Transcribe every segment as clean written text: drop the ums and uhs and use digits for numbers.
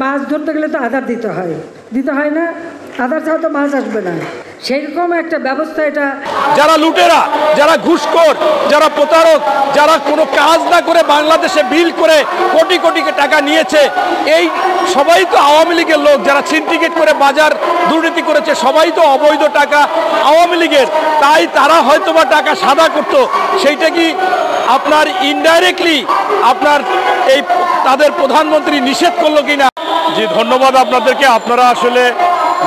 মাছ ধরতে গেলে তো আধার দিতে হয় না? আধার ছাড়া তো মাছ আসবে না। সেইরকম একটা ব্যবস্থা এটা। যারা লুটেরা, যারা ঘুষখোর, যারা প্রতারক, যারা কোনো কাজ না করে বাংলাদেশে বিল করে কোটি কোটি টাকা নিয়েছে, এই সবাই তো আওয়ামী লীগের লোক। যারা সিন্ডিকেট করে বাজার দুর্নীতি করেছে সবাই তো অবৈধ টাকা আওয়ামী লীগের। তাই তারা হয়তোবা টাকা সাদা করতো। সেইটা কি আপনার ইনডাইরেক্টলি আপনার এই তাদের প্রধানমন্ত্রী নিষেধ করলো কিনা? জি, ধন্যবাদ আপনাদেরকে। আপনারা আসলে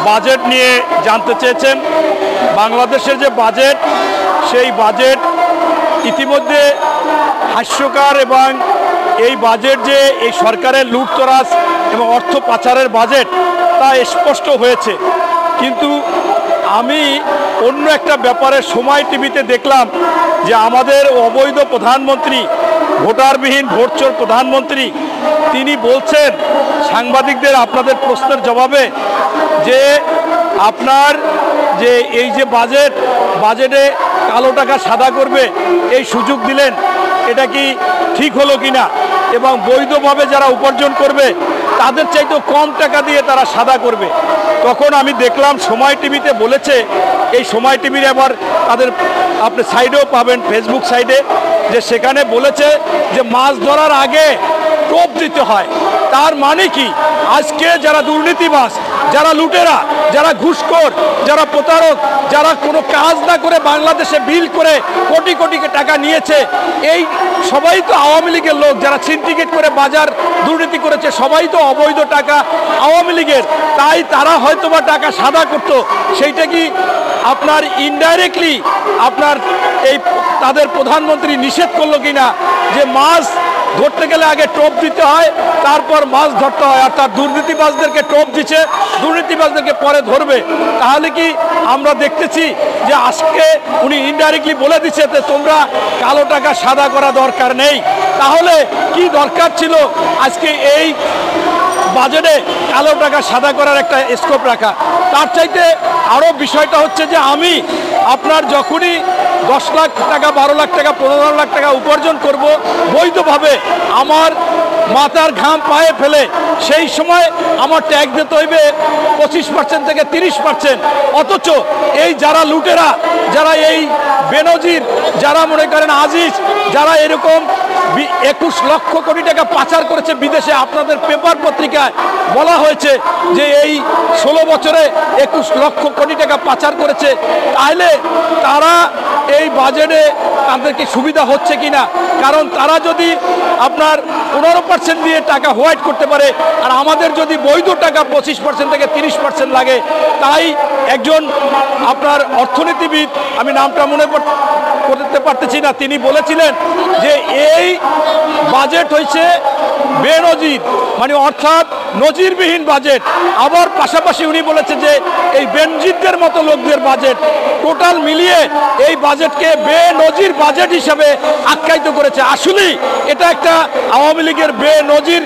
বাজেট নিয়ে জানতে চেয়েছেন। বাংলাদেশের যে বাজেট, সেই বাজেট ইতিমধ্যে হাস্যকর, এবং এই বাজেট যে এই সরকারের লুটতরাজ এবং অর্থ পাচারের বাজেট তা স্পষ্ট হয়েছে। কিন্তু আমি অন্য একটা ব্যাপারে সময় টিভিতে দেখলাম যে আমাদের অবৈধ প্রধানমন্ত্রী, ভোটারবিহীন ভোটচোর প্রধানমন্ত্রী, তিনি বলছেন সাংবাদিকদের আপনাদের প্রশ্নের জবাবে যে আপনার যে এই যে বাজেটে কালো টাকা সাদা করবে এই সুযোগ দিলেন, এটা কি ঠিক হলো কিনা, এবং বৈধভাবে যারা উপার্জন করবে তাদের চাইতেও কম টাকা দিয়ে তারা সাদা করবে। তখন আমি দেখলাম সময় টিভিতে বলেছে, এই সময় টিভির আবার তাদের আপনি সাইডেও পাবেন, ফেসবুক সাইডে, যে সেখানে বলেছে যে মাছ ধরার আগে টোপ দিতে হয়। তার মানে কি আজকে যারা দুর্নীতিবাজ, যারা লুটেরা, যারা ঘুষখোর, যারা প্রতারক, যারা কোনো কাজ না করে বাংলাদেশে বিল করে কোটি কোটি টাকা নিয়েছে, এই সবাই তো আওয়ামী লীগের লোক। যারা সিন্ডিকেট করে বাজার দুর্নীতি করেছে সবাই তো অবৈধ টাকা আওয়ামী লীগের। তাই তারা হয়তোবা টাকা সাদা করতো। সেইটা কি আপনার ইনডাইরেক্টলি আপনার এই তাদের প্রধানমন্ত্রী নিষেধ করলো কিনা, যে মাছ ধরতে গেলে আগে টোপ দিতে হয়, তারপর মাছ ধরতে হয়। অর্থাৎ দুর্নীতিবাজদেরকে টোপ দিচ্ছে, দুর্নীতিবাজদেরকে পরে ধরবে। তাহলে কি আমরা দেখতেছি যে আজকে উনি ইনডাইরেক্টলি বলে দিচ্ছে যে তোমরা কালো টাকা সাদা করা দরকার নেই। তাহলে কি দরকার ছিল আজকে এই বাজেটে কালো টাকা সাদা করার একটা স্কোপ রাখা? তার চাইতে আরও বিষয়টা হচ্ছে যে আমি আপনার যখনই 10 লাখ টাকা, 12 লাখ টাকা, 15 লাখ টাকা উপার্জন করব বৈধভাবে, আমার মাথার ঘাম পায়ে ফেলে, সেই সময় আমার ট্যাক্স দিতে হইবে 25% থেকে 30%। অথচ এই যারা লুটেরা, যারা এই বেনজির, যারা মনে করেন আজিজ, যারা এরকম 21 লক্ষ কোটি টাকা পাচার করেছে বিদেশে, আপনাদের পেপার পত্রিকায় বলা হয়েছে যে এই 16 বছরে 21 লক্ষ কোটি টাকা পাচার করেছে। তাহলে তারা এই বাজেটে তাদেরকে সুবিধা হচ্ছে কিনা? কারণ তারা যদি আপনার 15% দিয়ে টাকা হোয়াইট করতে পারে, আর আমাদের যদি বৈধ টাকা 25% থেকে 30% লাগে। তাই একজন আপনার অর্থনীতিবিদ, আমি নামটা মনে করতে পারতেছি না, তিনি বলেছিলেন যে এই বাজেট হয়েছে বেনজির, মানে অর্থাৎ নজিরবিহীন বাজেট। আবার পাশাপাশি উনি বলেছে যে এই বেনজিরদের মতো লোকদের বাজেট। টোটাল মিলিয়ে এই বাজেটকে বেনজির বাজেট হিসাবে আখ্যায়িত করেছে। আসলেই এটা একটা আওয়ামী লীগের বেনজির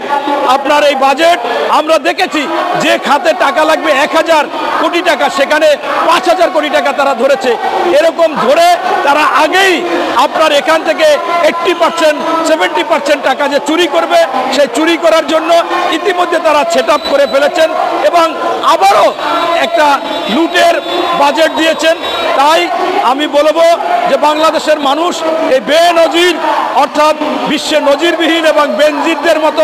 আপনার এই বাজেট। আমরা দেখেছি যে খাতে টাকা লাগবে 1000 কোটি টাকা, সেখানে 5000 কোটি টাকা তারা ধরেছে। এরকম ধরে তারা আগেই আপনার এখান থেকে 80% 70% টাকা যে চুরি করবে, সেই চুরি করার জন্য ইতিমধ্যে তারা সেট আপ করে ফেলেছেন, এবং আবারও একটা লুটের বাজেট দিয়েছেন। তাই আমি বলবো যে বাংলাদেশের মানুষ এই বেনজির, অর্থাৎ বিশ্বে নজিরবিহীন এবং বেনজিরদের মতো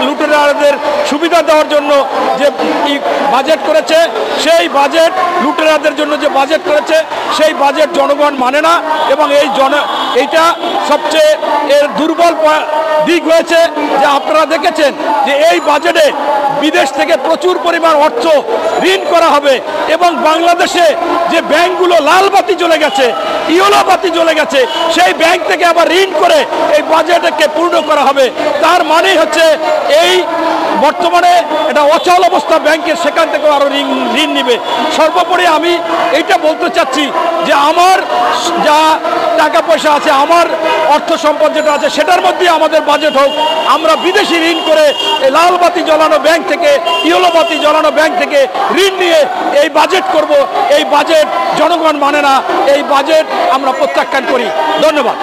লুটেরাদের সুবিধা দেওয়ার জন্য যে বাজেট করেছে, সেই বাজেট লুটেরাদের জন্য যে বাজেট করেছে, সেই বাজেট জনগণ মানে না। এবং এইটা সবচেয়ে এর দুর্বল দিক হয়েছে যে আপনারা দেখেছেন যে এই বাজেটে বিদেশ থেকে প্রচুর পরিমাণ অর্থ ঋণ করা হবে, এবং বাংলাদেশে যে ব্যাংকগুলো লাল বাতি জ্বলে গেছে, ইয়েলো বাতি জ্বলে গেছে, সেই ব্যাংক থেকে আবার ঋণ করে এই বাজেটকে পূর্ণ করা হবে। তার মানে হচ্ছে এই বর্তমানে এটা অচল অবস্থা ব্যাংকের, সেখান থেকেও আরও ঋণ নিবে। সর্বোপরি আমি এইটা বলতে চাচ্ছি যে আমার যা টাকা পয়সা আছে, আমার অর্থ সম্পদ যেটা আছে, সেটার মধ্যে আমাদের বাজেট হোক। আমরা বিদেশি ঋণ করে এই লাল বাতি জ্বলানো ব্যাংক থেকে, ইয়েলো বাতি জ্বলানো ব্যাংক থেকে ঋণ নিয়ে এই বাজেট করব। এই বাজেট জনগণ মানে না, এই বাজেট আমরা প্রত্যাখ্যান করি। ধন্যবাদ।